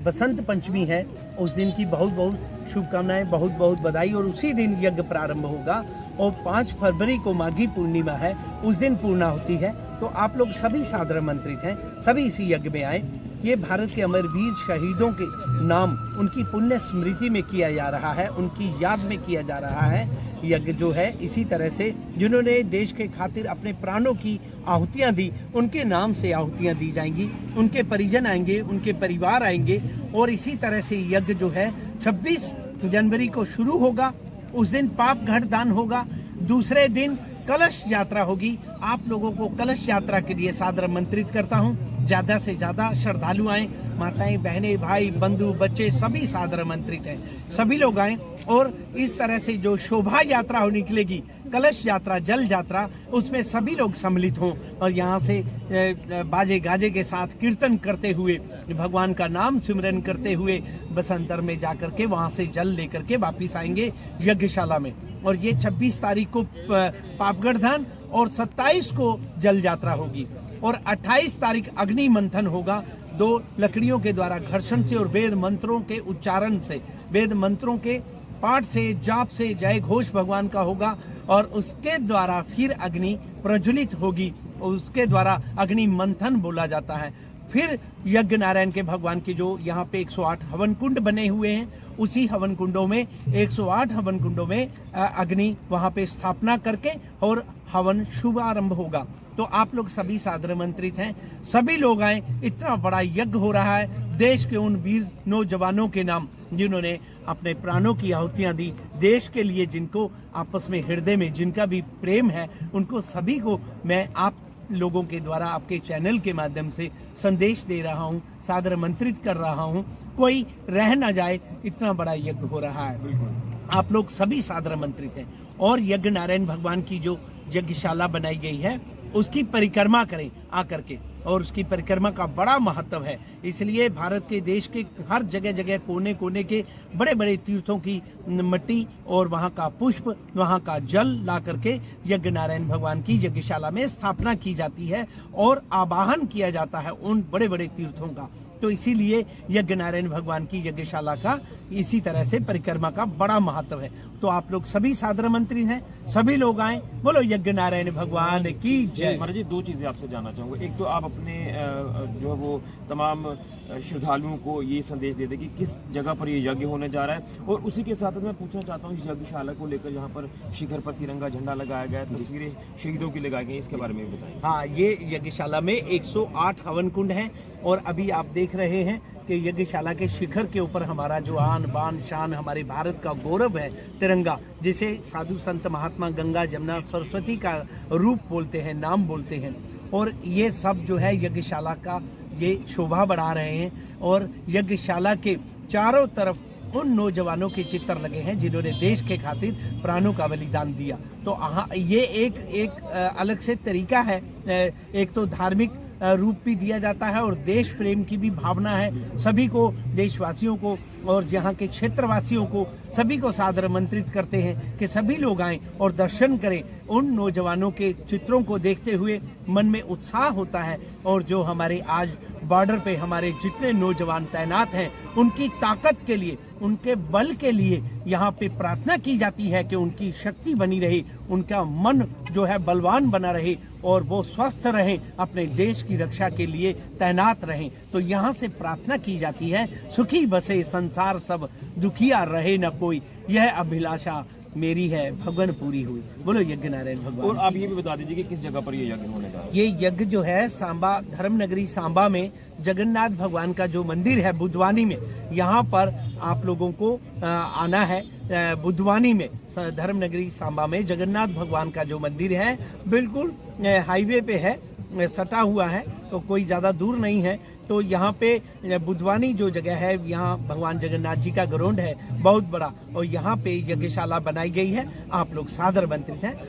बसंत पंचमी है, उस दिन की बहुत बहुत शुभकामनाएं, बहुत बहुत बधाई। और उसी दिन यज्ञ प्रारंभ होगा और 5 फरवरी को माघी पूर्णिमा है, उस दिन पूर्णाहुति है। तो आप लोग सभी सादर आमंत्रित हैं, सभी इसी यज्ञ में आए। ये भारत के अमरवीर शहीदों के नाम उनकी पुण्य स्मृति में किया जा रहा है, उनकी याद में किया जा रहा है यज्ञ जो है। इसी तरह से जिन्होंने देश के खातिर अपने प्राणों की आहुतियां दी, उनके नाम से आहुतियां दी जाएंगी, उनके परिजन आएंगे, उनके परिवार आएंगे। और इसी तरह से यज्ञ जो है 26 जनवरी को शुरू होगा, उस दिन पाप घट दान होगा। दूसरे दिन कलश यात्रा होगी। आप लोगों को कलश यात्रा के लिए सादर आमंत्रित करता हूं। ज्यादा से ज्यादा श्रद्धालु आए, माताएं, बहनें, भाई, बंधु, बच्चे सभी सादर आमंत्रित हैं, सभी लोग आए। और इस तरह से जो शोभा यात्रा हो निकलेगी, कलश यात्रा, जल यात्रा, उसमें सभी लोग सम्मिलित हों और यहाँ से बाजे गाजे के साथ कीर्तन करते हुए, भगवान का नाम सिमरन करते हुए बसंतर में जाकर के वहां से जल लेकर के वापिस आएंगे यज्ञशाला में। और ये 26 तारीख को पापगढ़ दान और 27 को जल यात्रा होगी और 28 तारीख अग्नि मंथन होगा। 2 लकड़ियों के द्वारा घर्षण से और वेद मंत्रों के उच्चारण से, वेद मंत्रों के पाठ से, जाप से जय घोष भगवान का होगा और उसके द्वारा फिर अग्नि प्रज्वलित होगी और उसके द्वारा अग्नि मंथन बोला जाता है। फिर यज्ञ नारायण के भगवान के जो यहाँ पे 108 हवन कुंड बने हुए हैं, उसी हवन कुंडों में 108 हवन कुंडों में अग्नि वहां पे स्थापना करके और हवन शुभारंभ होगा। तो आप लोग सभी सादर आमंत्रित हैं, सभी लोग आए। इतना बड़ा यज्ञ हो रहा है देश के उन वीर नौजवानों के नाम जिन्होंने अपने प्राणों की आहुतियां दी देश के लिए, जिनको आपस में हृदय में जिनका भी प्रेम है, उनको सभी को मैं आप लोगों के द्वारा आपके चैनल के माध्यम से संदेश दे रहा हूं, सादर आमंत्रित कर रहा हूं। कोई रह ना जाए, इतना बड़ा यज्ञ हो रहा है। बिल्कुल आप लोग सभी सादर आमंत्रित हैं। और यज्ञ नारायण भगवान की जो यज्ञशाला बनाई गई है, उसकी परिक्रमा करें आकर के, और उसकी परिक्रमा का बड़ा महत्व है। इसलिए भारत के देश के हर जगह जगह कोने कोने के बड़े बड़े तीर्थों की मिट्टी और वहां का पुष्प, वहां का जल ला करके यज्ञ नारायण भगवान की यज्ञशाला में स्थापना की जाती है और आवाहन किया जाता है उन बड़े बड़े तीर्थों का। तो इसीलिए यज्ञ नारायण भगवान की यज्ञशाला का इसी तरह से परिक्रमा का बड़ा महत्व है। तो आप लोग सभी सादर आमंत्रित हैं, सभी लोग आए। बोलो यज्ञ नारायण भगवान की जय। महाराज जी, 2 चीजें आपसे जानना चाहूंगा। एक तो आप अपने जो है वो तमाम श्रद्धालुओं को ये संदेश दे दें कि किस जगह पर ये यज्ञ होने जा रहा है, और उसी के साथ मैं पूछना चाहता हूँ इस यज्ञशाला को लेकर यहाँ पर शिखर पर तिरंगा झंडा लगाया गया है, तस्वीरें शहीदों की लगाई गई, इसके बारे में भी बताएं। हाँ, ये यज्ञशाला में 108 हवन कुंड है और अभी आप देख रहे हैं कि यज्ञशाला के शिखर के ऊपर हमारा जो आन बान शान, हमारे भारत का गौरव है तिरंगा, जिसे साधु संत महात्मा गंगा जमुना सरस्वती का रूप बोलते हैं, नाम बोलते हैं। और ये सब जो है यज्ञशाला का ये शोभा बढ़ा रहे हैं। और यज्ञशाला के चारों तरफ उन नौजवानों के चित्र लगे हैं जिन्होंने देश के खातिर प्राणों का बलिदान दिया। तो ये एक अलग से तरीका है। एक तो धार्मिक रूप भी दिया जाता है और देश प्रेम की भी भावना है। सभी को, देशवासियों को और यहाँ के क्षेत्रवासियों को, सभी को सादर आमंत्रित करते हैं कि सभी लोग आएं और दर्शन करें। उन नौजवानों के चित्रों को देखते हुए मन में उत्साह होता है। और जो हमारे आज बॉर्डर पे हमारे जितने नौजवान तैनात हैं, उनकी ताकत के लिए, उनके बल के लिए यहाँ पे प्रार्थना की जाती है कि उनकी शक्ति बनी रहे, उनका मन जो है बलवान बना रहे और वो स्वस्थ रहें, अपने देश की रक्षा के लिए तैनात रहें। तो यहाँ से प्रार्थना की जाती है, सुखी बसे संसार सब, दुखिया रहे न कोई, यह अभिलाषा मेरी है, भगवान पूरी हुई। बोलो यज्ञ नारायण भगवान। और आप ये भी बता दीजिए कि किस जगह पर ये यज्ञ होने जा रहा है। ये यज्ञ जो है सांबा, धर्म नगरी सांबा में जगन्नाथ भगवान का जो मंदिर है बुधवानी में, यहाँ पर आप लोगों को आना है। बुधवानी में, धर्म नगरी सांबा में जगन्नाथ भगवान का जो मंदिर है बिल्कुल हाईवे पे है, सटा हुआ है, तो कोई ज्यादा दूर नहीं है। तो यहाँ पे बुधवानी जो जगह है, यहाँ भगवान जगन्नाथ जी का ग्राउंड है बहुत बड़ा, और यहाँ पे यज्ञशाला बनाई गई है। आप लोग सादर आमंत्रित हैं।